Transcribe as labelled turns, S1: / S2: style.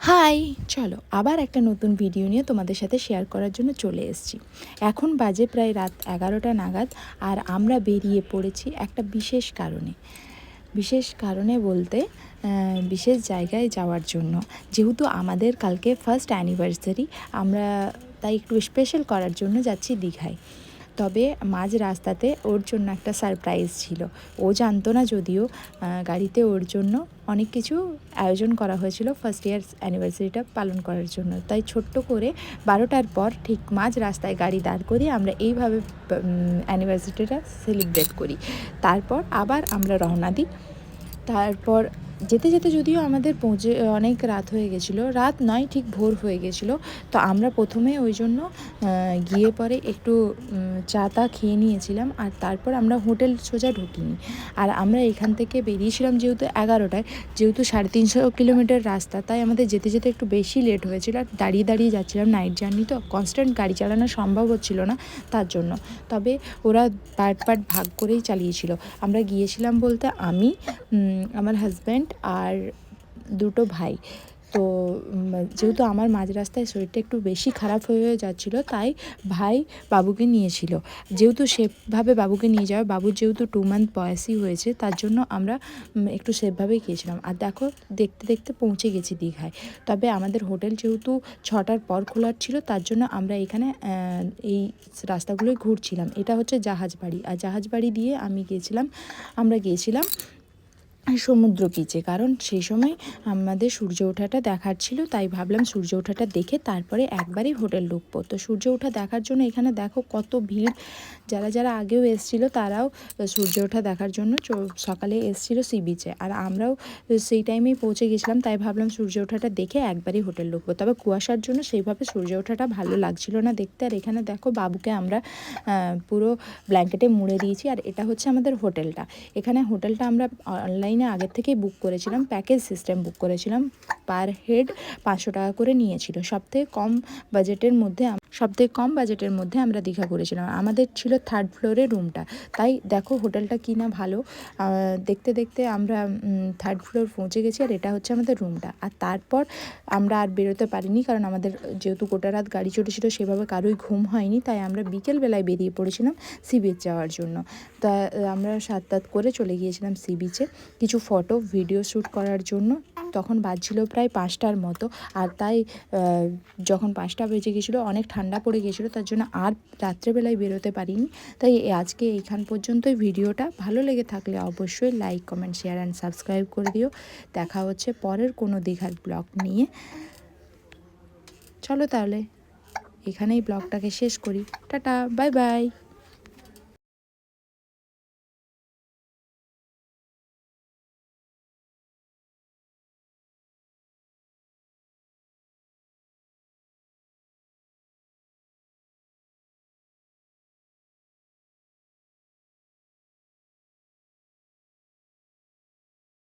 S1: High, চলো আবার একটা নতুন ভিডিও নিয়ে তোমাদের সাথে শেয়ার করার জন্য চলে এসেছি। এখন বাজে প্রায় রাত 11টা নাগাদ, আর আমরা বেরিয়ে পড়েছি একটা বিশেষ কারণে বলতে বিশেষ জায়গায় যাওয়ার জন্য। যেহেতু আমাদের কালকে ফার্স্ট অ্যানিভার্সারি, আমরা তাই একটু স্পেশাল করার জন্য যাচ্ছি দীঘায়। তবে মাঝ রাস্তাতে ওর জন্য একটা সারপ্রাইজ ছিল। ও জানতো না যদিও, গাড়িতে ওর জন্য অনেক কিছু আয়োজন করা হয়েছিল ফার্স্ট ইয়ার অ্যানিভার্সারিটা পালন করার জন্য। তাই ছোট্ট করে 12টার পর ঠিক মাঝ রাস্তায় গাড়ি দাঁড় করিয়ে আমরা এইভাবে অ্যানিভার্সারিটা সেলিব্রেট করি। তারপর আবার আমরা রওনা দিই। তারপর যেতে যেতে যদিও আমাদের অনেক রাত হয়ে গেছিলো, রাত নয় ঠিক ভোর হয়ে গেছিলো। তো আমরা প্রথমে ওই জন্য গিয়ে পরে একটু চা তা খেয়ে নিয়েছিলাম, আর তারপর আমরা হোটেল সোজা ঢুকিনি। আর আমরা এখান থেকে বেরিয়েছিলাম যেহেতু 11টায়, যেহেতু 350 কিলোমিটার রাস্তা, তাই আমাদের যেতে যেতে একটু বেশি লেট হয়েছিল। আর দাঁড়িয়ে দাঁড়িয়ে যাচ্ছিলাম, নাইট জার্নি তো, কনস্ট্যান্ট গাড়ি চালানো সম্ভব হচ্ছিল না তার জন্য। তবে ওরা পার্ট ভাগ করেই চালিয়েছিল। আমরা গিয়েছিলাম বলতে আমি, আমার হাজব্যান্ড আর দুটো ভাই। তো যেহেতু আমার মাঝ রাস্তায় শরীরটা একটু বেশি খারাপ হয়ে যাচ্ছিলো, তাই ভাই বাবুকে নিয়েছিল। যেহেতু সেভাবে বাবুকে নিয়ে যাওয়া, বাবুর যেহেতু 2 মান্থ বয়সই হয়েছে, তার জন্য আমরা একটু সেভাবেই গিয়েছিলাম। আর দেখো, দেখতে দেখতে পৌঁছে গেছি দীঘায়। তবে আমাদের হোটেল যেহেতু 6টার পর খোলার ছিল, তার জন্য আমরা এখানে এই রাস্তাগুলোই ঘুরছিলাম। এটা হচ্ছে জাহাজবাড়ি, আর জাহাজবাড়ি দিয়ে আমরা গিয়েছিলাম সমুদ্র বিচে, কারণ সেই সময় আমাদের সূর্য ওঠাটা দেখার ছিল। তাই ভাবলাম সূর্য ওঠাটা দেখে তারপরে একবারই হোটেল ঢুকবো। তো সূর্য ওঠা দেখার জন্য এখানে দেখো কত ভিড়। যারা আগেও এসেছিলো তারাও সূর্য ওঠা দেখার জন্য সকালে এসেছিলো সি বিচে, আর আমরাও সেই টাইমেই পৌঁছে গেছিলাম। তাই ভাবলাম সূর্য ওঠাটা দেখে একবারই হোটেল ঢুকবো। তবে কুয়াশার জন্য সেইভাবে সূর্য ওঠাটা ভালো লাগছিল না দেখতে। আর এখানে দেখো বাবুকে আমরা পুরো ব্ল্যাঙ্কেটে মুড়ে দিয়েছি। আর এটা হচ্ছে আমাদের হোটেলটা। এখানে হোটেলটা আমরা অনলাইনে আগের থেকেই বুক করেছিলাম, প্যাকেজ সিস্টেম বুক করেছিলাম। পার হেড 500 টাকা করে নিয়েছিল। সবথেকে কম বাজেটের মধ্যে আমরা দীঘা করেছিলাম। আমাদের ছিল 3rd ফ্লোরে রুমটা। তাই দেখো হোটেলটা কি না ভালো। দেখতে দেখতে আমরা 3rd ফ্লোর পৌঁছে গেছি, আর এটা হচ্ছে আমাদের রুমটা। আর তারপর আমরা আর বেরোতে পারিনি, কারণ আমাদের যেহেতু গোটা রাত গাড়ি চলেছিল, সেভাবে কারোই ঘুম হয়নি। তাই আমরা বিকেলবেলায় বেরিয়ে পড়েছিলাম সি বিচ যাওয়ার জন্য। তা আমরা 7 করে চলে গিয়েছিলাম সি বিচে কিছু ফটো ভিডিও শ্যুট করার জন্য। তখন বাজছিল প্রায় 5টার মতো। আর তাই যখন 5টা বেজে গেছিলো, অনেক ঠান্ডা পড়ে গেছিলো, তার জন্য আর রাত্রেবেলায় বেরোতে পারিনি। তাই আজকে এইখান পর্যন্তই ভিডিওটা। ভালো লেগে থাকলে অবশ্যই like, comment, share and subscribe করে দিও। দেখা হচ্ছে পরের কোনো দীঘার ব্লগ নিয়ে। চলো তাহলে এখানেই ব্লগটাকে শেষ করি। Tata, bye bye.